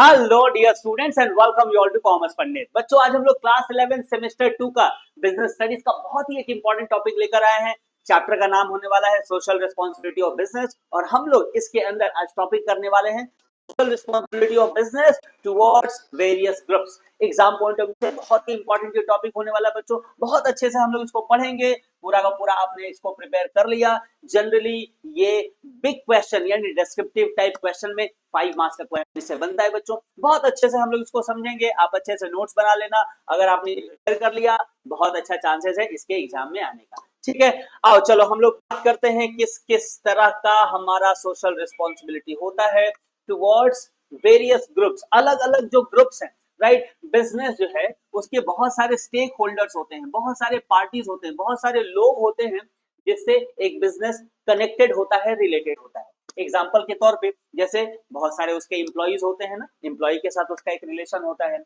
Hello dear students and welcome you all to commerce Pandit. बच्चों, आज हम लोग क्लास 11 सेमेस्टर 2 का बिजनेस स्टडीज का बहुत ही एक इंपॉर्टेंट टॉपिक लेकर आए हैं। चैप्टर का नाम होने वाला है सोशल रिस्पांसिबिलिटी ऑफ बिजनेस और हम लोग इसके अंदर आज टॉपिक करने वाले हैं social responsibility of business towards various groups. Exam point of view से बहुत ही इंपॉर्टेंट ये टॉपिक होने वाला है बच्चों। बहुत अच्छे से हम लोग इसको पढ़ेंगे, पूरा का पूरा आपने इसको प्रिपेयर कर लिया। जनरली ये बिग क्वेश्चन यानी डिस्क्रिप्टिव टाइप क्वेश्चन में 5 मार्क्स का क्वेश्चन इससे बनता है बच्चों। बहुत अच्छे से हम लोग इसको समझेंगे, आप अच्छे से नोट्स बना लेना। अगर आपने प्रिपेयर कर लिया बहुत अच्छा चांसेस है इसके एग्जाम में आने का। ठीक है, आओ चलो हम लोग बात करते हैं किस किस तरह का हमारा सोशल रिस्पॉन्सिबिलिटी होता है टुवर्ड्स वेरियस ग्रुप्स। अलग अलग जो ग्रुप्स हैं, राइट। बिजनेस जो है उसके बहुत सारे स्टेक होल्डर्स होते हैं, बहुत सारे पार्टीज होते हैं, बहुत सारे लोग होते हैं जिससे एक बिजनेस कनेक्टेड होता है, रिलेटेड होता है। एग्जाम्पल के तौर पे जैसे बहुत सारे उसके एम्प्लॉइज होते हैं ना, एम्प्लॉय के साथ उसका एक रिलेशन होता है।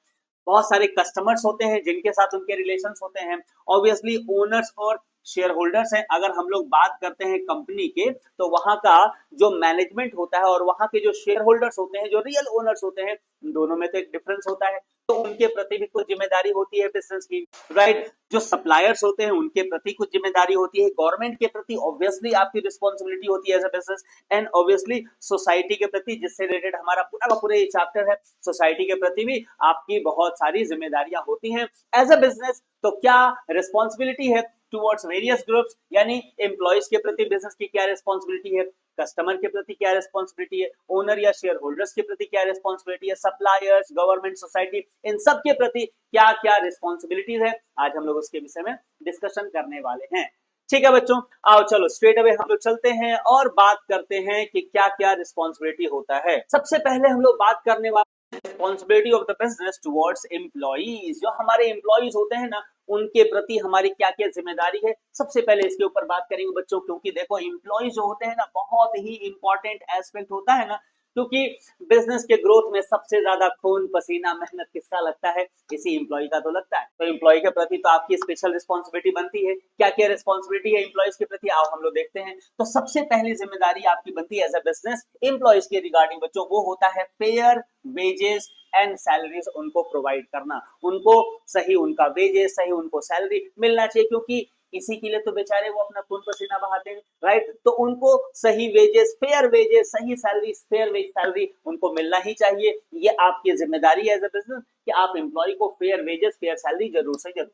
बहुत सारे कस्टमर्स होते हैं जिनके साथ उनके रिलेशंस होते हैं। ऑब्वियसली ओनर्स और शेयर होल्डर्स हैं। अगर हम लोग बात करते हैं कंपनी के तो वहां का जो मैनेजमेंट होता है और वहां के जो शेयर होल्डर्स होते हैं, जो रियल ओनर्स होते हैं, दोनों में तो एक डिफरेंस होता है। तो उनके प्रति भी कुछ जिम्मेदारी होती है बिजनेस की, राइट। जो सप्लायर्स होते हैं उनके प्रति कुछ जिम्मेदारी होती है। गवर्नमेंट के प्रति ऑब्वियसली आपकी रिस्पॉन्सिबिलिटी होती है as a business, and obviously society के प्रति, जिससे रिलेटेड हमारा पूरा का पूरा ये चैप्टर है। सोसाइटी के प्रति भी आपकी बहुत सारी जिम्मेदारियां होती हैं एज अ बिजनेस। तो क्या रिस्पॉन्सिबिलिटी है टुवर्ड्स वेरियस ग्रुप्स, यानी एम्प्लॉइज के प्रति बिजनेस की क्या रिस्पॉन्सिबिलिटी है, कस्टमर के प्रति क्या रिस्पॉन्सिबिलिटी है, ओनर या शेयर होल्डर्स के प्रति क्या रिस्पॉन्सिबिलिटी है, सप्लायर्स, गवर्नमेंट, सोसाइटी, इन सब के प्रति क्या क्या रिस्पॉन्सिबिलिटीज है, आज हम लोग उसके विषय में डिस्कशन करने वाले हैं। ठीक है बच्चों, आओ चलो स्ट्रेट अवे हम लोग चलते हैं और बात करते हैं कि क्या क्या रिस्पॉन्सिबिलिटी होता है। सबसे पहले हम लोग बात करने वाले responsibility of the business towards employees. जो हमारे एम्प्लॉइज होते हैं ना, उनके प्रति हमारी क्या क्या जिम्मेदारी है, सबसे पहले इसके ऊपर बात करेंगे बच्चों। क्योंकि देखो एम्प्लॉइज जो होते हैं ना, बहुत ही इंपॉर्टेंट एस्पेक्ट होता है ना, क्योंकि बिजनेस के ग्रोथ में सबसे ज्यादा खून पसीना मेहनत किसका लगता है, इसी एम्प्लॉय का तो लगता है। तो एम्प्लॉय के प्रति तो आपकी स्पेशल रिस्पॉन्सिबिलिटी बनती है। क्या क्या रिस्पॉन्सिबिलिटी है एम्प्लॉयज के प्रति, आओ हम लोग देखते हैं। तो सबसे पहली जिम्मेदारी आपकी बनती है एज अ बिजनेस एम्प्लॉयज के रिगार्डिंग बच्चों, वो होता है फेयर वेजेस एंड सैलरीज उनको प्रोवाइड करना। उनको सही उनका वेजेस, सही उनको सैलरी मिलना चाहिए, क्योंकि इसी के लिए तो बेचारे वो अपना खून पसीना बहाते हैं, राइट। तो उनको सही वेजेस, फेयर वेजेस, सही सैलरी, फेयर वेज सैलरी उनको मिलना ही चाहिए। ये आपकी जिम्मेदारी है एज अ बिजनेस कि आप एम्प्लॉय को फेयर वेजेस, फेयर सैलरी जरूर से जरूर।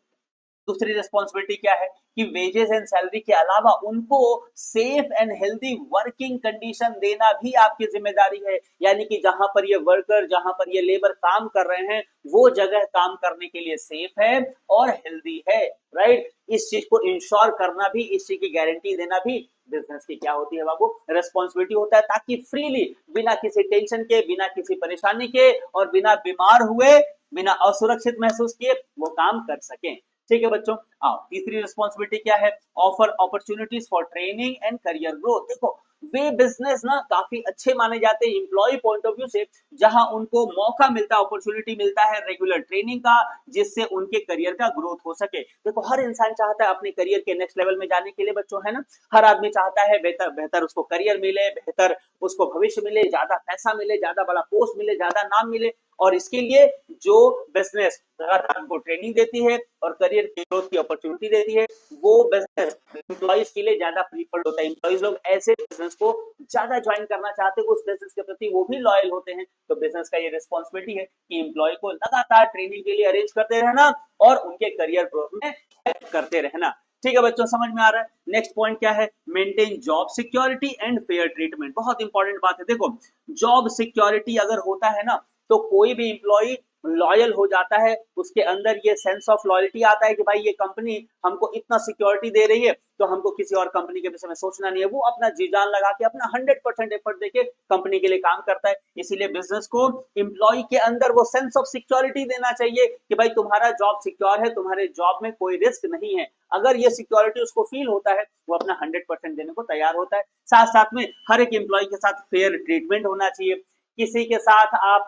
दूसरी रिस्पॉन्सिबिलिटी क्या है कि वेजेस एंड सैलरी के अलावा उनको safe and healthy working condition देना भी आपकी जिम्मेदारी है। यानी कि जहां पर ये वर्कर, जहां पर ये लेबर काम कर रहे हैं, वो जगह काम करने के लिए सेफ है और हेल्दी है, राइट। इस चीज को इंश्योर करना भी, इस चीज की गारंटी देना भी बिजनेस की क्या होती है बाबू, रिस्पॉन्सिबिलिटी होता है, ताकि फ्रीली, बिना किसी टेंशन के, बिना किसी परेशानी के और बिना बीमार हुए, बिना असुरक्षित महसूस किए वो काम कर सकें। ठीक है बच्चों, आओ तीसरी रिस्पॉन्सिबिलिटी क्या है, offer opportunities for training and career growth. देखो वे बिजनेस ना काफी अच्छे माने जाते हैं एम्प्लॉय पॉइंट ऑफ व्यू से, जहां उनको मौका मिलता है, अपॉर्चुनिटी मिलता है रेगुलर ट्रेनिंग का, जिससे उनके करियर का ग्रोथ हो सके। देखो हर इंसान चाहता है अपने करियर के नेक्स्ट लेवल में जाने के लिए बच्चों, है ना। हर आदमी चाहता है बेहतर बेहतर उसको करियर मिले, बेहतर उसको भविष्य मिले, ज्यादा पैसा मिले, ज्यादा बड़ा पोस्ट मिले, ज्यादा नाम मिले। और इसके लिए जो बिजनेस लगातार उनको ट्रेनिंग देती है और करियर की ग्रोथ की अपॉर्चुनिटी देती है, वो बिजनेस एम्प्लॉइज के लिए ज्यादा प्रीफर्ड होता है। एम्प्लॉइज लोग ऐसे बिजनेस को ज्यादा ज्वाइन करना चाहते हैं, उस बिजनेस के प्रति वो भी लॉयल होते हैं। तो बिजनेस का ये रिस्पॉन्सिबिलिटी है कि एम्प्लॉय को लगातार ट्रेनिंग के लिए अरेंज करते रहना और उनके करियर ग्रोथ में हेल्प करते रहना। ठीक है बच्चों, समझ में आ रहा है। नेक्स्ट पॉइंट क्या है, maintain job security and fair treatment. बहुत इंपॉर्टेंट बात है। देखो जॉब सिक्योरिटी अगर होता है ना, तो कोई भी एम्प्लॉय लॉयल हो जाता है, उसके अंदर ये सेंस ऑफ लॉयल्टी आता है कि भाई ये कंपनी हमको इतना सिक्योरिटी दे रही है तो हमको किसी और कंपनी के विषय में सोचना नहीं है। वो अपना जी जान लगा के, अपना 100% एफर्ट देके कंपनी के लिए काम करता है। इसीलिए बिजनेस को एम्प्लॉय के अंदर वो सेंस ऑफ सिक्योरिटी देना चाहिए कि भाई तुम्हारा जॉब सिक्योर है, तुम्हारे जॉब में कोई रिस्क नहीं है। अगर ये सिक्योरिटी उसको फील होता है, वो अपना 100% देने को तैयार होता है। साथ साथ में हर एक एम्प्लॉय के साथ फेयर ट्रीटमेंट होना चाहिए। किसी के साथ आप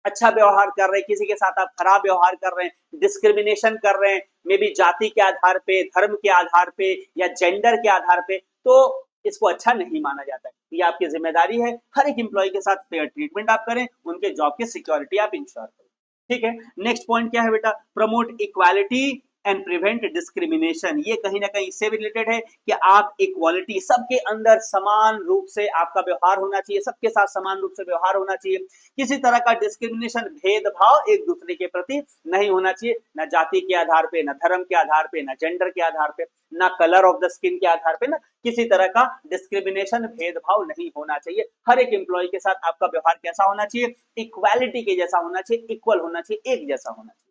अच्छा व्यवहार कर रहे हैं, किसी के साथ आप खराब व्यवहार कर रहे हैं, डिस्क्रिमिनेशन कर रहे हैं, मे बी जाति के आधार पे, धर्म के आधार पे या जेंडर के आधार पे, तो इसको अच्छा नहीं माना जाता है। ये आपकी जिम्मेदारी है, हर एक एम्प्लॉय के साथ फेयर ट्रीटमेंट आप करें, उनके जॉब की सिक्योरिटी आप इंश्योर करें। ठीक है, नेक्स्ट पॉइंट क्या है बेटा, promote equality and prevent discrimination. ये कहीं ना कहीं इससे भी रिलेटेड है कि आप इक्वालिटी, सबके अंदर समान रूप से आपका व्यवहार होना चाहिए, सबके साथ समान रूप से व्यवहार होना चाहिए, किसी तरह का डिस्क्रिमिनेशन, भेदभाव एक दूसरे के प्रति नहीं होना चाहिए, ना जाति के आधार पे, ना धर्म के आधार पे, ना जेंडर के आधार पे, ना कलर ऑफ द स्किन के आधार पे, ना किसी तरह का डिस्क्रिमिनेशन, भेदभाव नहीं होना चाहिए। हर एक एम्प्लॉय के साथ आपका व्यवहार कैसा होना चाहिए, इक्वालिटी के जैसा होना चाहिए, इक्वल होना चाहिए, एक जैसा होना चाहिए।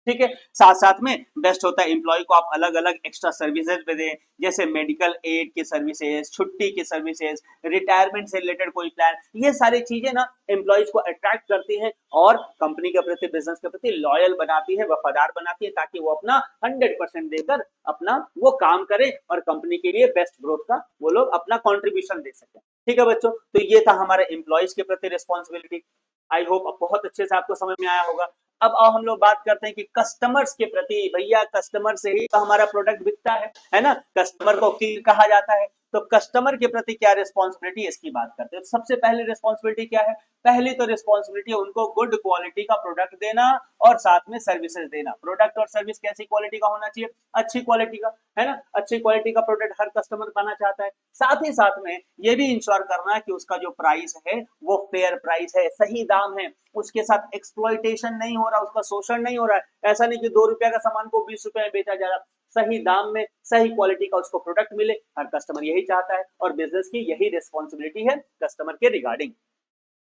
ठीक है, साथ साथ में बेस्ट होता है एम्प्लॉय को आप अलग अलग एक्स्ट्रा सर्विसेज भी दें, जैसे मेडिकल एड की सर्विसेज, छुट्टी की सर्विसेज, रिटायरमेंट से रिलेटेड कोई प्लान। ये सारी चीजें ना एम्प्लॉयज को अट्रैक्ट करती हैं और कंपनी के प्रति, बिजनेस के प्रति लॉयल बनाती है, वफादार बनाती है, ताकि वो अपना 100% देकर अपना वो काम करें और कंपनी के लिए बेस्ट ग्रोथ का वो लोग अपना कॉन्ट्रीब्यूशन दे सकें। ठीक है बच्चों, तो ये था हमारे एम्प्लॉयज के प्रति रिस्पॉन्सिबिलिटी। आई होप बहुत अच्छे से आपको समझ में आया होगा। अब आओ हम लोग बात करते हैं कि कस्टमर्स के प्रति, भैया कस्टमर से ही तो हमारा प्रोडक्ट बिकता है ना, कस्टमर को किंग कहा जाता है, तो कस्टमर के प्रति क्या रिस्पॉन्सिबिलिटी, इसकी बात करते हैं। सबसे पहली रिस्पॉन्सिबिलिटी क्या है, पहली तो रिस्पॉन्सिबिलिटी उनको गुड क्वालिटी का प्रोडक्ट देना और साथ में सर्विसेज देना। प्रोडक्ट और सर्विस कैसी क्वालिटी का होना चाहिए, अच्छी क्वालिटी का, है ना, अच्छी क्वालिटी का प्रोडक्ट हर कस्टमर पाना चाहता है। साथ ही साथ में ये भी इंश्योर करना है कि उसका जो प्राइस है वो फेयर प्राइस है, सही दाम है, उसके साथ एक्सप्लॉइटेशन नहीं हो रहा, उसका शोषण नहीं हो रहा है। ऐसा नहीं कि 2 रुपया का सामान को 20 रुपए में बेचा जा रहा, सही दाम में सही क्वालिटी का उसको प्रोडक्ट मिले, हर कस्टमर यही चाहता है और बिजनेस की यही रिस्पॉन्सिबिलिटी है कस्टमर के रिगार्डिंग।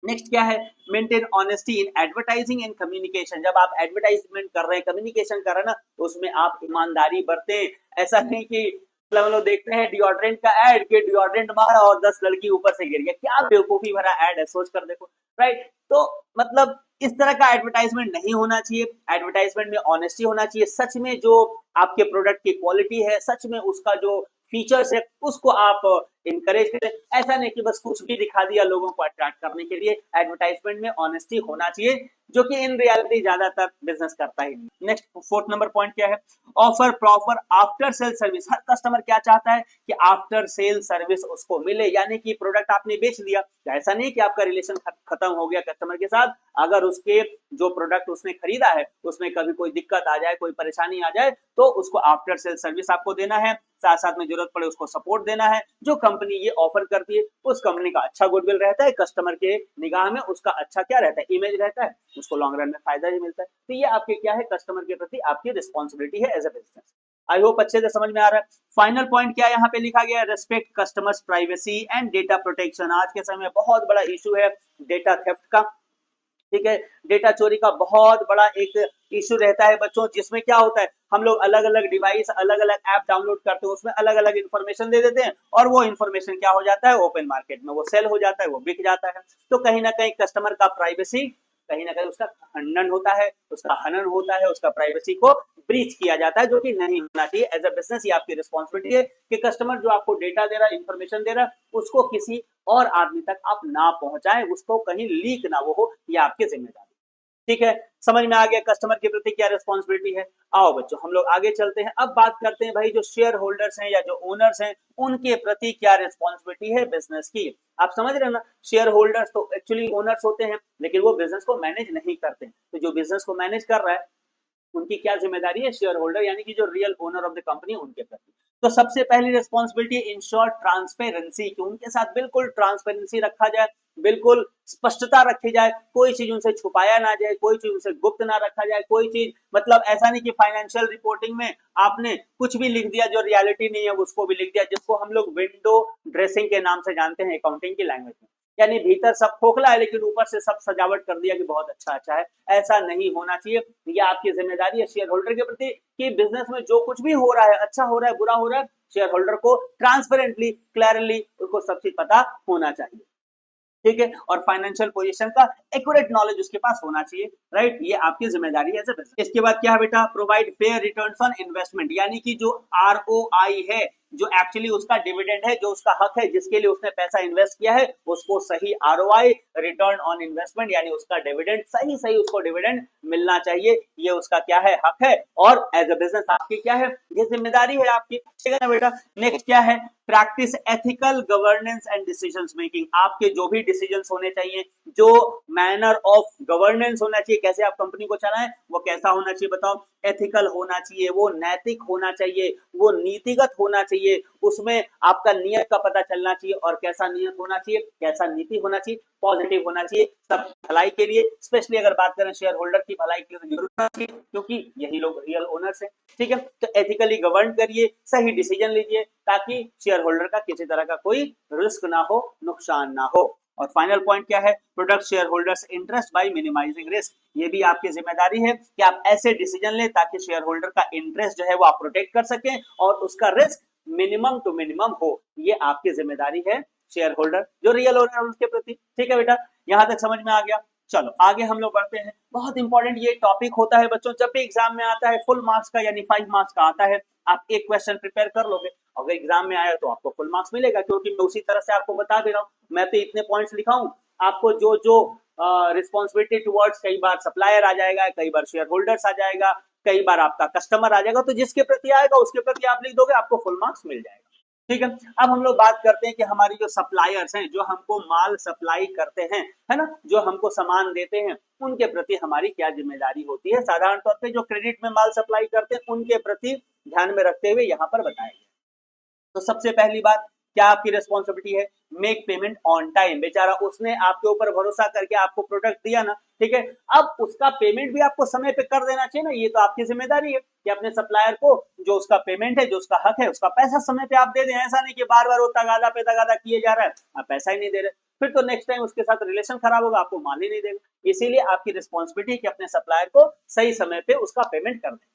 नेक्स्ट क्या है, maintain honesty in advertising and communication. जब आप एडवर्टाइजमेंट कर रहे हैं, कम्युनिकेशन कर रहे हैं ना, तो उसमें आप ईमानदारी बरतें। ऐसा नहीं कि मतलब हम लोग देखते हैं डिओड्रेंट का एड कि डिओड्रेंट मारा और 10 लड़की ऊपर से गिर गया, क्या बेवकूफी भरा एड है, सोच कर देखो, राइट। तो मतलब इस तरह का एडवर्टाइजमेंट नहीं होना चाहिए। एडवर्टाइजमेंट में ऑनेस्टी होना चाहिए, सच में जो आपके प्रोडक्ट की क्वालिटी है, सच में उसका जो फीचर्स है उसको आप इनकरेज करें। ऐसा नहीं कि बस कुछ भी दिखा दिया लोगों को अट्रैक्ट करने के लिए। एडवर्टाइजमेंट में ऑनेस्टी होना चाहिए, जो कि इन रियलिटी ज्यादातर बिजनेस करता ही नहीं। नेक्स्ट 4th नंबर पॉइंट क्या है, offer proper after sale service. हर कस्टमर क्या चाहता है कि आफ्टर सेल सर्विस उसको मिले, यानी कि प्रोडक्ट आपने बेच दिया, तो ऐसा नहीं कि आपका रिलेशन खत्म हो गया कस्टमर के साथ। अगर उसके जो प्रोडक्ट उसने खरीदा है उसमें कभी कोई दिक्कत आ जाए, कोई परेशानी आ जाए, तो उसको आफ्टर सेल सर्विस आपको देना है। साथ साथ में जरूरत पड़े उसको सपोर्ट देना है। जो कंपनी ये ऑफर करती है उस कंपनी का अच्छा गुडविल रहता है, कस्टमर के निगाह में उसका अच्छा क्या रहता है, इमेज रहता है, उसको लॉन्ग रन में फायदा भी मिलता है। तो ये आपके क्या है, कस्टमर के प्रति आपकी रिस्पॉन्सिबिलिटी है as a business. I hope अच्छे से समझ में आ रहा है। फाइनल पॉइंट क्या यहाँ पे लिखा गया है, respect customers privacy and data protection. आज के समय में बहुत बड़ा इशू है डेटा थेफ्ट का। ठीक है, डेटा चोरी का बहुत बड़ा एक इशू रहता है बच्चों, जिसमें क्या होता है, हम लोग अलग अलग डिवाइस, अलग अलग ऐप डाउनलोड करते हैं, उसमें अलग अलग इन्फॉर्मेशन दे देते हैं और वो इन्फॉर्मेशन क्या हो जाता है, ओपन मार्केट में वो सेल हो जाता है, वो बिक जाता है। तो कहीं ना कहीं कस्टमर का प्राइवेसी, कहीं ना कहीं उसका खंडन होता है, उसका हनन होता है, उसका प्राइवेसी को ब्रीच किया जाता है, जो कि नहीं होना चाहिए। एज अ बिजनेस ये आपकी रिस्पॉन्सिबिलिटी है कि कस्टमर जो आपको डेटा दे रहा है, इन्फॉर्मेशन दे रहा है, उसको किसी और आदमी तक आप ना पहुंचाएं, उसको कहीं लीक ना वो हो, ये आपकी जिम्मेदारी। ठीक है, समझ में आ गया कस्टमर के प्रति क्या रिस्पॉन्सिबिलिटी है। आओ बच्चों हम लोग आगे चलते हैं। अब बात करते हैं भाई जो शेयर होल्डर्स हैं या जो ओनर्स हैं, उनके प्रति क्या रिस्पॉन्सिबिलिटी है बिजनेस की। आप समझ रहे हैं ना, शेयर होल्डर्स तो एक्चुअली ओनर्स होते हैं, लेकिन वो बिजनेस को मैनेज नहीं करते। तो जो बिजनेस को मैनेज कर रहा है उनकी क्या जिम्मेदारी है, शेयर होल्डर यानी कि जो real owner of the company, उनके प्रति। तो सबसे पहली रिस्पॉन्सिबिलिटी इंश्योर ट्रांसपेरेंसी, कि उनके साथ बिल्कुल ट्रांसपेरेंसी रखा जाए, बिल्कुल स्पष्टता रखी जाए, कोई चीज उनसे छुपाया ना जाए, कोई चीज उनसे गुप्त ना रखा जाए, कोई चीज मतलब ऐसा नहीं कि फाइनेंशियल रिपोर्टिंग में आपने कुछ भी लिख दिया जो रियलिटी नहीं है उसको भी लिख दिया, जिसको हम लोग विंडो ड्रेसिंग के नाम से जानते हैं अकाउंटिंग की लैंग्वेज में। यानी भीतर सब खोखला है लेकिन ऊपर से सब सजावट कर दिया कि बहुत अच्छा अच्छा है, ऐसा नहीं होना चाहिए। ये आपकी जिम्मेदारी है शेयर होल्डर के प्रति कि बिजनेस में जो कुछ भी हो रहा है, अच्छा हो रहा है, बुरा हो रहा है, शेयर होल्डर को ट्रांसपेरेंटली, क्लियरली उसको सब चीज पता होना चाहिए। ठीक है, और फाइनेंशियल पोजीशन का एक्यूरेट नॉलेज उसके पास होना चाहिए, राइट। ये आपकी जिम्मेदारी है। इसके बाद क्या है बेटा, provide fair returns on investment, यानी कि जो आरओआई है जो एक्चुअली उसका डिविडेंड है, जो उसका हक है, जिसके लिए उसने पैसा इन्वेस्ट किया है, उसको सही आरओआई, रिटर्न ऑन इन्वेस्टमेंट, यानी उसका डिविडेंड सही सही उसको डिविडेंड मिलना चाहिए। ये उसका क्या है, हक है। और एज अ बिजनेस आपकी क्या है, ये जिम्मेदारी है आपकी, ठीक है ना बेटा। नेक्स्ट क्या है, practice ethical governance and decisions making. आपके जो भी डिसीजंस होने चाहिए, जो मैनर ऑफ गवर्नेंस होना चाहिए, कैसे आप कंपनी को चलाएं, वो कैसा होना चाहिए बताओ, एथिकल होना चाहिए, वो नैतिक होना चाहिए, वो नीतिगत होना चाहिए, उसमें आपका नियत का पता चलना चाहिए, और कैसा नियत होना चाहिए, कैसा नीति होना चाहिए, पॉजिटिव होना चाहिए, सब भलाई के लिए। स्पेशली अगर बात करें शेयर होल्डर की भलाई के लिए तो जरूर होना चाहिए, क्योंकि यही लोग रियल ओनर्स हैं, ठीक है। तो एथिकली गवर्न करिए, सही डिसीजन लीजिए, ताकि शेयर होल्डर का किसी तरह का कोई रिस्क ना हो, नुकसान ना हो। और फाइनल पॉइंट क्या है, protect share holders interest by minimising risk. ये भी आपकी जिम्मेदारी है कि आप ऐसे डिसीजन लें ताकि शेयर होल्डर का इंटरेस्ट जो है वो आप प्रोटेक्ट कर सकें और उसका रिस्क मिनिमम टू मिनिमम हो। ये आपकी जिम्मेदारी है शेयर होल्डर जो रियल ओनर उनके प्रति, ठीक है बेटा। यहां तक समझ में आ गया। चलो आगे हम लोग बढ़ते हैं। बहुत इंपॉर्टेंट ये टॉपिक होता है बच्चों, जब भी एग्जाम में आता है फुल मार्क्स का यानी 5 मार्क्स का आता है, आप एक क्वेश्चन प्रिपेयर कर लोगे, अगर एग्जाम में आया तो आपको फुल मार्क्स मिलेगा, क्योंकि मैं उसी तरह से आपको बता दे रहा हूँ। मैं तो इतने पॉइंट्स लिखा हूँ, आपको जो जो रिस्पॉन्सिबिलिटी टुवर्ड्स, कई बार सप्लायर आ जाएगा, कई बार शेयर होल्डर्स आ जाएगा, कई बार आपका कस्टमर आ जाएगा, तो जिसके प्रति आएगा उसके प्रति आप लिख दोगे, आपको फुल मार्क्स मिल जाएगा, ठीक है। अब हम लोग बात करते हैं कि हमारी जो सप्लायर्स हैं, जो हमको माल सप्लाई करते हैं, है ना, जो हमको सामान देते हैं, उनके प्रति हमारी क्या जिम्मेदारी होती है। साधारण तौर पे जो क्रेडिट में माल सप्लाई करते हैं उनके प्रति ध्यान में रखते हुए यहाँ पर बताया गया। तो सबसे पहली बात क्या आपकी रिस्पॉन्सिबिलिटी है, मेक पेमेंट ऑन टाइम। बेचारा उसने आपके ऊपर भरोसा करके आपको प्रोडक्ट दिया ना, ठीक है, अब उसका पेमेंट भी आपको समय पे कर देना चाहिए ना। ये तो आपकी जिम्मेदारी है कि अपने सप्लायर को जो उसका पेमेंट है, जो उसका हक है, उसका पैसा समय पे आप दे दें। ऐसा नहीं कि बार बार वो तगादा पे तगादा किए जा रहा है, आप पैसा ही नहीं दे रहे, फिर तो नेक्स्ट टाइम उसके साथ रिलेशन खराब होगा, आपको माल ही नहीं देगा। इसीलिए आपकी रिस्पॉन्सिबिलिटी है कि अपने सप्लायर को सही समय पे उसका पेमेंट कर दें।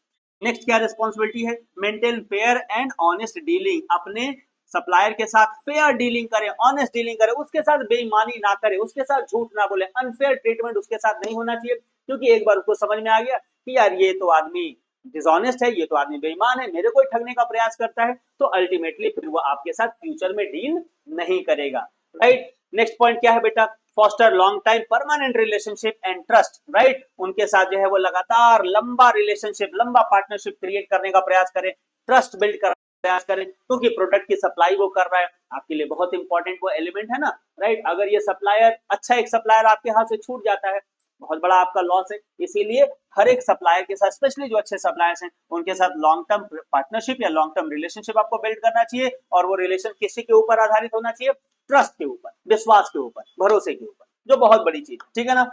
नेक्स्ट क्या रिस्पॉन्सिबिलिटी है, maintain fair and honest dealing. अपने सप्लायर के साथ फेयर डीलिंग करें, ऑनेस्ट डीलिंग करें, उसके साथ बेईमानी ना करें, उसके साथ झूठ ना बोले, अनफेयर ट्रीटमेंट उसके साथ नहीं होना चाहिए। क्योंकि एक बार उसको समझ में आ गया कि यार ये तो आदमी डिसऑनेस्ट है, ये तो आदमी बेईमान है, मेरे को ही ठगने का प्रयास करता है, तो अल्टीमेटली फिर वो आपके साथ फ्यूचर में डील नहीं करेगा, राइट। नेक्स्ट पॉइंट क्या है बेटा, foster long time permanent relationship and trust, right. उनके साथ जो है वो लगातार लंबा रिलेशनशिप, लंबा पार्टनरशिप क्रिएट करने का प्रयास करें, ट्रस्ट बिल्ड कर प्रयास करें, क्योंकि प्रोडक्ट की सप्लाई वो कर रहा है, आपके लिए बहुत इंपॉर्टेंट वो एलिमेंट है ना, राइट। अगर ये सप्लायर अच्छा, एक सप्लायर आपके हाथ से छूट जाता है, बहुत बड़ा आपका लॉस है। इसीलिए हर एक सप्लायर के साथ, स्पेशली जो अच्छे सप्लायर्स हैं, उनके साथ लॉन्ग टर्म पार्टनरशिप या लॉन्ग टर्म रिलेशनशिप आपको बिल्ड करना चाहिए। और वो रिलेशन किसी के ऊपर आधारित होना चाहिए, ट्रस्ट के ऊपर, विश्वास के ऊपर, भरोसे के ऊपर, जो बहुत बड़ी चीज, ठीक है ना।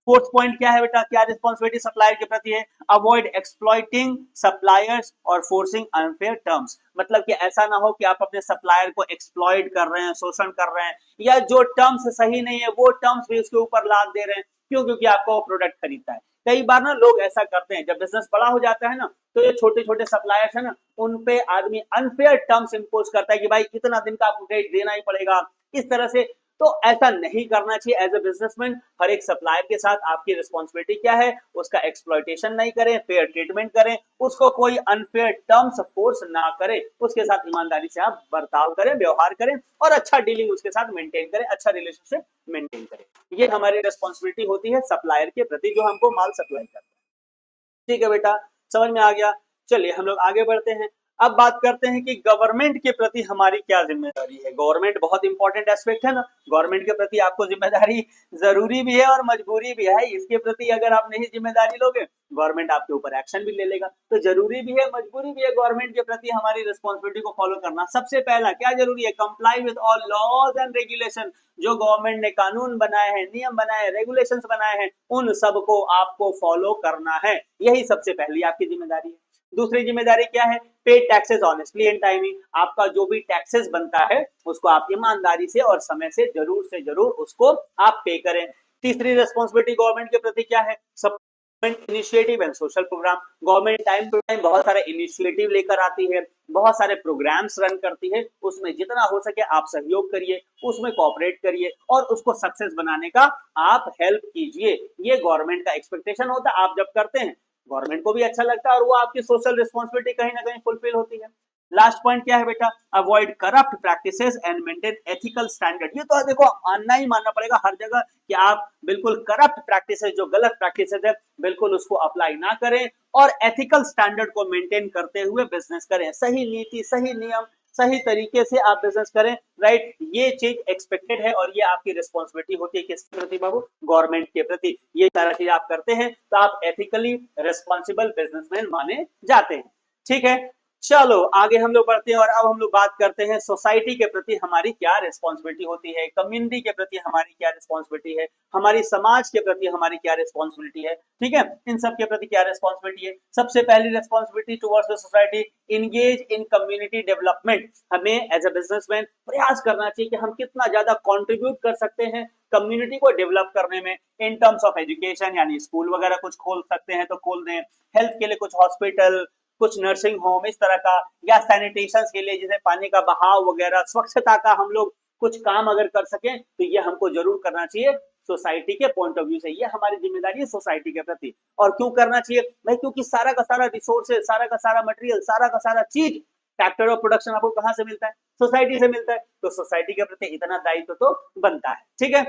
फोर्थ पॉइंट क्या है बेटा, क्या रिस्पॉन्सिबिलिटी सप्लायर के प्रति है, अवॉइड एक्सप्लॉइटिंग सप्लायर्स और फोर्सिंग अनफेयर टर्म्स। मतलब कि ऐसा ना हो कि आप अपने सप्लायर को एक्सप्लॉइट कर रहे हैं, शोषण कर रहे हैं, या जो टर्म्स सही नहीं है वो टर्म्स भी उसके ऊपर लाद दे रहे हैं। क्यों? क्योंकि आपको वो प्रोडक्ट खरीदता है। कई बार ना लोग ऐसा करते हैं, जब बिजनेस बड़ा हो जाता है ना, तो ये छोटे छोटे सप्लायर्स है ना, उन पे आदमी अनफेयर टर्म्स इंपोज करता है कि भाई इतना दिन का आपको क्रेडिट देना ही पड़ेगा, इस तरह से। तो ऐसा नहीं करना चाहिए। एज ए बिजनेसमैन हर एक सप्लायर के साथ आपकी रिस्पॉन्सिबिलिटी क्या है, उसका एक्सप्लॉइटेशन नहीं करें, फेयर ट्रीटमेंट करें, उसको कोई अनफेयर टर्म्स फोर्स ना करें, उसके साथ ईमानदारी से आप बर्ताव करें, व्यवहार करें, और अच्छा डीलिंग उसके साथ मेंटेन करें, अच्छा रिलेशनशिप मेंटेन करें। ये हमारी रिस्पॉन्सिबिलिटी होती है सप्लायर के प्रति, जो हमको माल सप्लाई करता है, ठीक है बेटा, समझ में आ गया। चलिए हम लोग आगे बढ़ते हैं। अब बात करते हैं कि गवर्नमेंट के प्रति हमारी क्या जिम्मेदारी है। गवर्नमेंट बहुत इंपॉर्टेंट एस्पेक्ट है ना, गवर्नमेंट के प्रति आपको जिम्मेदारी जरूरी भी है और मजबूरी भी है। इसके प्रति अगर आप नहीं जिम्मेदारी लोगे, गवर्नमेंट आपके ऊपर एक्शन भी ले लेगा। तो जरूरी भी है, मजबूरी भी है, गवर्नमेंट के प्रति हमारी रिस्पॉन्सिबिलिटी को फॉलो करना। सबसे पहला क्या जरूरी है, comply with all laws and regulation. जो गवर्नमेंट ने कानून बनाए हैं, नियम बनाए हैं, रेगुलेशंस बनाए हैं, उन सबको आपको फॉलो करना है। यही सबसे पहली आपकी जिम्मेदारी है। दूसरी जिम्मेदारी क्या है, पे टैक्सेस ऑनेस्टली एंड टाइमली। आपका जो भी टैक्सेस बनता है उसको आप ईमानदारी से और समय से जरूर उसको आप पे करें। तीसरी रिस्पॉन्सिबिलिटी गवर्नमेंट के प्रति क्या है, government initiative and social programme. Government time to time बहुत सारे इनिशिएटिव लेकर आती है, बहुत सारे प्रोग्राम्स रन करती है, उसमें जितना हो सके आप सहयोग करिए, उसमें कोऑपरेट करिए और उसको सक्सेस बनाने का आप हेल्प कीजिए। ये गवर्नमेंट का एक्सपेक्टेशन होता है। आप जब करते हैं गवर्नमेंट को भी अच्छा लगता है और वो आपकी सोशल रिस्पॉन्सिबिलिटी कहीं ना कहीं फुलफिल होती है। लास्ट पॉइंट क्या है बेटा, avoid corrupt practices and maintain ethical standard. ये तो देखो मानना ही मानना पड़ेगा हर जगह कि आप बिल्कुल करप्ट प्रैक्टिसेस, जो गलत प्रैक्टिसेस है, बिल्कुल उसको अप्लाई ना करें और एथिकल स्टैंडर्ड को मेंटेन करते हुए बिजनेस करें। सही नीति, सही नियम, सही तरीके से आप बिजनेस करें, राइट। ये चीज एक्सपेक्टेड है और ये आपकी रिस्पॉन्सिबिलिटी होती है किसके प्रति बाबू, गवर्नमेंट के प्रति। ये सारा चीज आप करते हैं तो आप एथिकली रिस्पॉन्सिबल बिजनेसमैन माने जाते हैं। ठीक है, चलो आगे हम लोग बढ़ते हैं और अब हम लोग बात करते हैं सोसाइटी के प्रति हमारी क्या रिस्पॉन्सिबिलिटी होती है, कम्युनिटी के प्रति हमारी क्या रिस्पॉन्सिबिलिटी है, हमारी समाज के प्रति हमारी क्या रिस्पॉन्सिबिलिटी है। ठीक है, इन सब के प्रति क्या रिस्पॉन्सिबिलिटी है। सबसे पहली responsibility towards the society, engage in community development. हमें एज अ बिजनेसमैन प्रयास करना चाहिए कि हम कितना ज्यादा कंट्रीब्यूट कर सकते हैं कम्युनिटी को डेवलप करने में, इन टर्म्स ऑफ एजुकेशन, यानी स्कूल वगैरह कुछ खोल सकते हैं तो खोल दें, हेल्थ के लिए कुछ हॉस्पिटल, कुछ नर्सिंग होम इस तरह का, या सैनिटेशन के लिए जैसे पानी का बहाव वगैरह, स्वच्छता का हम लोग कुछ काम अगर कर सकें तो ये हमको जरूर करना चाहिए सोसाइटी के पॉइंट ऑफ व्यू से। ये हमारी जिम्मेदारी है सोसाइटी के प्रति। और क्यों करना चाहिए भाई, क्योंकि सारा का सारा रिसोर्सेज, सारा का सारा मटेरियल, सारा का सारा चीज, फैक्टर ऑफ प्रोडक्शन आपको कहां से मिलता है, सोसाइटी से मिलता है। तो सोसाइटी के प्रति इतना दायित्व तो बनता है। ठीक है,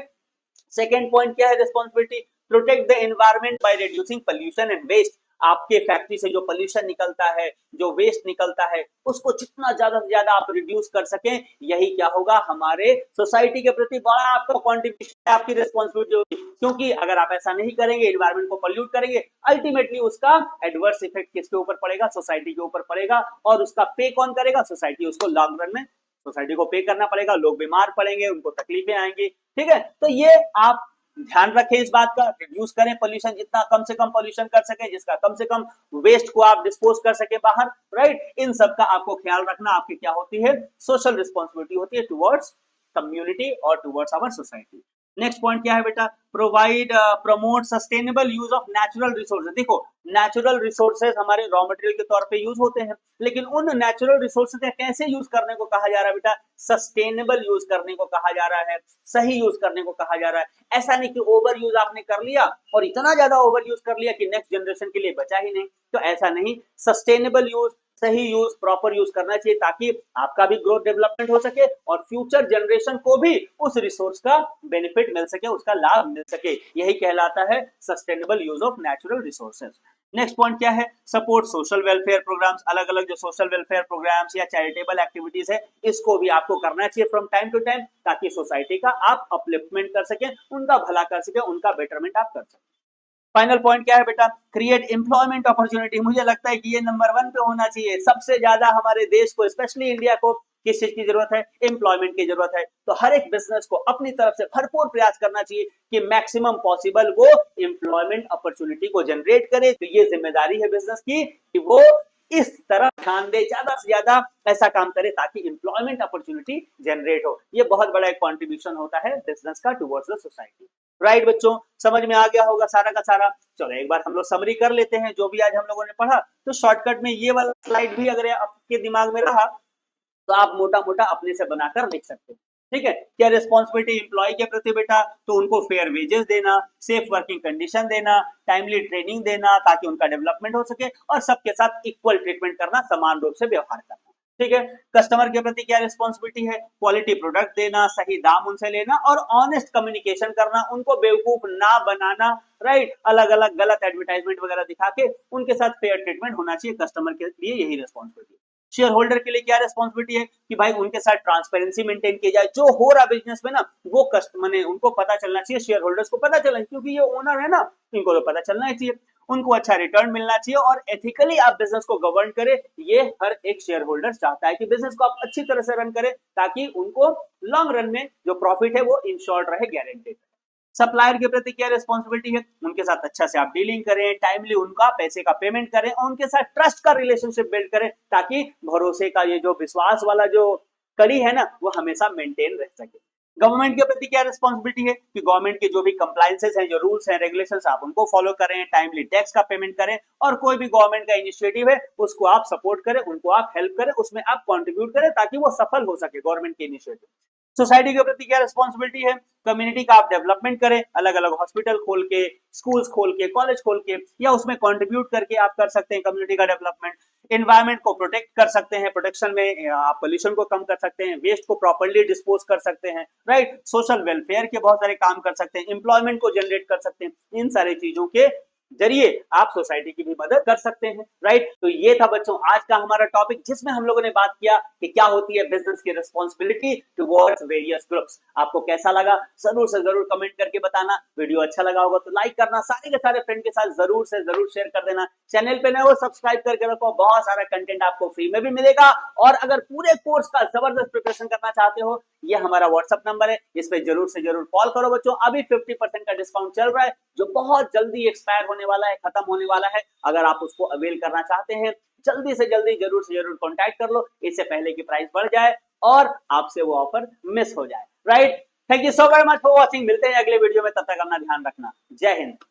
सेकेंड पॉइंट क्या है responsibility, protect the environment by reducing pollution and waste. आपके फैक्ट्री से जो पोल्यूशन निकलता है, जो वेस्ट निकलता है, उसको जितना ज्यादा से ज्यादा आप रिड्यूस कर सकें, यही क्या होगा, हमारे सोसाइटी के प्रति बड़ा आपका कॉन्ट्रिब्यूशन, आपकी रिस्पॉन्सिबिलिटी होगी। क्योंकि अगर आप ऐसा नहीं करेंगे, एनवायरमेंट को पोल्यूट करेंगे, अल्टीमेटली उसका एडवर्स इफेक्ट किसके ऊपर पड़ेगा, सोसाइटी के ऊपर पड़ेगा। और उसका पे कौन करेगा, सोसाइटी। उसको लॉन्ग रन में सोसाइटी को पे करना पड़ेगा, लोग बीमार पड़ेंगे, उनको तकलीफें आएंगी। ठीक है, तो ये आप ध्यान रखें इस बात का, रिड्यूस करें पोल्यूशन, जितना कम से कम पोल्यूशन कर सके, जिसका कम से कम वेस्ट को आप डिस्पोज कर सके बाहर, राइट। इन सब का आपको ख्याल रखना आपकी क्या होती है, सोशल रिस्पॉन्सिबिलिटी होती है टुवर्ड्स कम्युनिटी और towards our society. Next point क्या है बेटा, provide promote sustainable use of natural resources. देखो नेचुरल रिसोर्सेज हमारे रॉ मटेरियल के तौर पे यूज होते हैं, लेकिन उन नेचुरल रिसोर्सेज का कैसे यूज करने को कहा जा रहा है बेटा, सस्टेनेबल यूज करने को कहा जा रहा है, सही यूज करने को कहा जा रहा है। ऐसा नहीं कि ओवर यूज आपने कर लिया और इतना ज्यादा ओवर यूज कर लिया कि नेक्स्ट जनरेशन के लिए बचा ही नहीं, तो ऐसा नहीं। सस्टेनेबल यूज, सही यूज, प्रॉपर यूज करना चाहिए ताकि आपका भी ग्रोथ डेवलपमेंट हो सके और फ्यूचर जनरेशन को भी उस रिसोर्स का बेनिफिट मिल सके, उसका लाभ मिल सके। यही कहलाता है sustainable use of natural resources. Next point क्या है, सपोर्ट सोशल वेलफेयर प्रोग्राम्स। अलग अलग जो सोशल वेलफेयर प्रोग्राम्स या चैरिटेबल एक्टिविटीज है, इसको भी आपको करना चाहिए फ्रॉम टाइम टू टाइम, ताकि सोसाइटी का आप अपलिफ्टमेंट कर सकें, उनका भला कर सकें, उनका बेटरमेंट आप कर सकें। फाइनल पॉइंट क्या है बेटा, क्रिएट एम्प्लॉयमेंट अपॉर्चुनिटी। मुझे लगता है कि ये नंबर 1 पे होना चाहिए। सबसे ज्यादा हमारे देश को, स्पेशली इंडिया को, किस चीज की जरूरत है, एम्प्लॉयमेंट की जरूरत है। तो हर एक बिजनेस को अपनी तरफ से भरपूर प्रयास करना चाहिए कि मैक्सिमम पॉसिबल वो एम्प्लॉयमेंट अपॉर्चुनिटी को जनरेट करे। तो ये जिम्मेदारी है बिजनेस की कि वो इस तरफ ध्यान दे, ज्यादा से ज्यादा ऐसा काम करे ताकि एम्प्लॉयमेंट अपॉर्चुनिटी जनरेट हो। ये बहुत बड़ा एक कॉन्ट्रीब्यूशन होता है बिजनेस का टुवर्ड्स द सोसाइटी। राइट बच्चों, समझ में आ गया होगा सारा का सारा। चलो एक बार हम लोग समरी कर लेते हैं जो भी आज हम लोगों ने पढ़ा। तो शॉर्टकट में ये वाला स्लाइड भी अगर आपके दिमाग में रहा तो आप मोटा मोटा अपने से बनाकर लिख सकते हैं। ठीक है, क्या रिस्पॉन्सिबिलिटी एम्प्लॉय के प्रति बेटा, तो उनको फेयर वेजेस देना, सेफ वर्किंग कंडीशन देना, टाइमली ट्रेनिंग देना ताकि उनका डेवलपमेंट हो सके, और सबके साथ इक्वल ट्रीटमेंट करना, समान रूप से व्यवहार करना। ठीक है, कस्टमर के प्रति क्या रिस्पॉन्सिबिलिटी है, क्वालिटी प्रोडक्ट देना, सही दाम उनसे लेना और ऑनेस्ट कम्युनिकेशन करना, उनको बेवकूफ ना बनाना। राइट, अलग अलग गलत एडवर्टाइजमेंट वगैरह दिखा के उनके साथ फेयर ट्रीटमेंट होना चाहिए कस्टमर के लिए, यही रिस्पॉन्सिबिलिटी। शेयर होल्डर के लिए क्या रिस्पॉन्सिबिलिटी है कि भाई उनके साथ ट्रांसपेरेंसी मेंटेन की जाए, जो हो रहा बिजनेस में ना वो कस्टमर ने उनको पता चलना चाहिए, शेयर होल्डर्स को पता चलना, क्योंकि ये ओनर है ना, इनको तो पता चलना ही चाहिए। उनको अच्छा रिटर्न मिलना चाहिए और एथिकली आप बिजनेस को गवर्न करें, ये हर एक शेयर होल्डर चाहता है कि बिजनेस को आप अच्छी तरह से रन करें ताकि उनको लॉन्ग रन में जो प्रॉफिट है वो इंश्योर्ड रहे, गारंटेड। सप्लायर के प्रति क्या रिस्पॉन्सिबिलिटी है, उनके साथ अच्छा से आप डीलिंग करें, टाइमली उनका पैसे का पेमेंट करें और उनके साथ ट्रस्ट का रिलेशनशिप बिल्ड करें ताकि भरोसे का ये जो विश्वास वाला जो कड़ी है ना वो हमेशा मेंटेन रह सके। गवर्नमेंट के प्रति क्या रिस्पॉन्सिबिलिटी है कि गवर्नमेंट के जो भी कंप्लायंसेस हैं, जो रूल्स हैं, रेगुलेशंस, आप उनको फॉलो करें, टाइमली टैक्स का पेमेंट करें और कोई भी गवर्नमेंट का इनिशिएटिव है उसको आप सपोर्ट करें, उनको आप हेल्प करें, उसमें आप कंट्रीब्यूट करें ताकि वो सफल हो सके गवर्नमेंट के इनिशिएटिव। सोसाइटी के प्रति क्या रिस्पॉन्सिबिलिटी है? कम्युनिटी का आप डेवलपमेंट करें, अलग अलग हॉस्पिटल खोल के, स्कूल्स खोल के, कॉलेज खोल के, या उसमें कंट्रीब्यूट करके आप कर सकते हैं कम्युनिटी का डेवलपमेंट। एनवायरमेंट को प्रोटेक्ट कर सकते हैं, प्रोटेक्शन में आप पोल्यूशन को कम कर सकते हैं, वेस्ट को प्रॉपर्ली डिस्पोज कर सकते हैं, राइट। सोशल वेलफेयर के बहुत सारे काम कर सकते हैं, एम्प्लॉयमेंट को जनरेट कर सकते हैं। इन सारी चीजों के जरिए आप सोसाइटी की भी मदद कर सकते हैं, राइट। तो ये था बच्चों आज का हमारा टॉपिक, जिसमें हम लोगों ने बात किया कि क्या होती है बिजनेस की रिस्पॉन्सिबिलिटी टुवर्ड्स वेरियस ग्रुप्स। आपको कैसा लगा जरूर से जरूर कमेंट करके बताना। वीडियो अच्छा लगा होगा तो लाइक करना, सारे के सारे फ्रेंड के साथ जरूर से जरूर शेयर कर देना। चैनल पे नए हो सब्सक्राइब करके रखो, बहुत सारा कंटेंट आपको फ्री में भी मिलेगा। और अगर पूरे कोर्स का जबरदस्त प्रिपरेशन करना चाहते हो, ये हमारा व्हाट्सएप नंबर है, इस पे जरूर से जरूर कॉल करो बच्चों। अभी 50% का डिस्काउंट चल रहा है, जो बहुत जल्दी एक्सपायर होने वाला है, खत्म होने वाला है। अगर आप उसको अवेल करना चाहते हैं, जल्दी से जल्दी जरूर से जरूर कॉन्टैक्ट कर लो, इससे पहले की प्राइस बढ़ जाए और आपसे वो ऑफर मिस हो जाए, right. Thank you so very much for watching. मिलते हैं अगले वीडियो में, तब तक अपना ध्यान रखना। जय हिंद।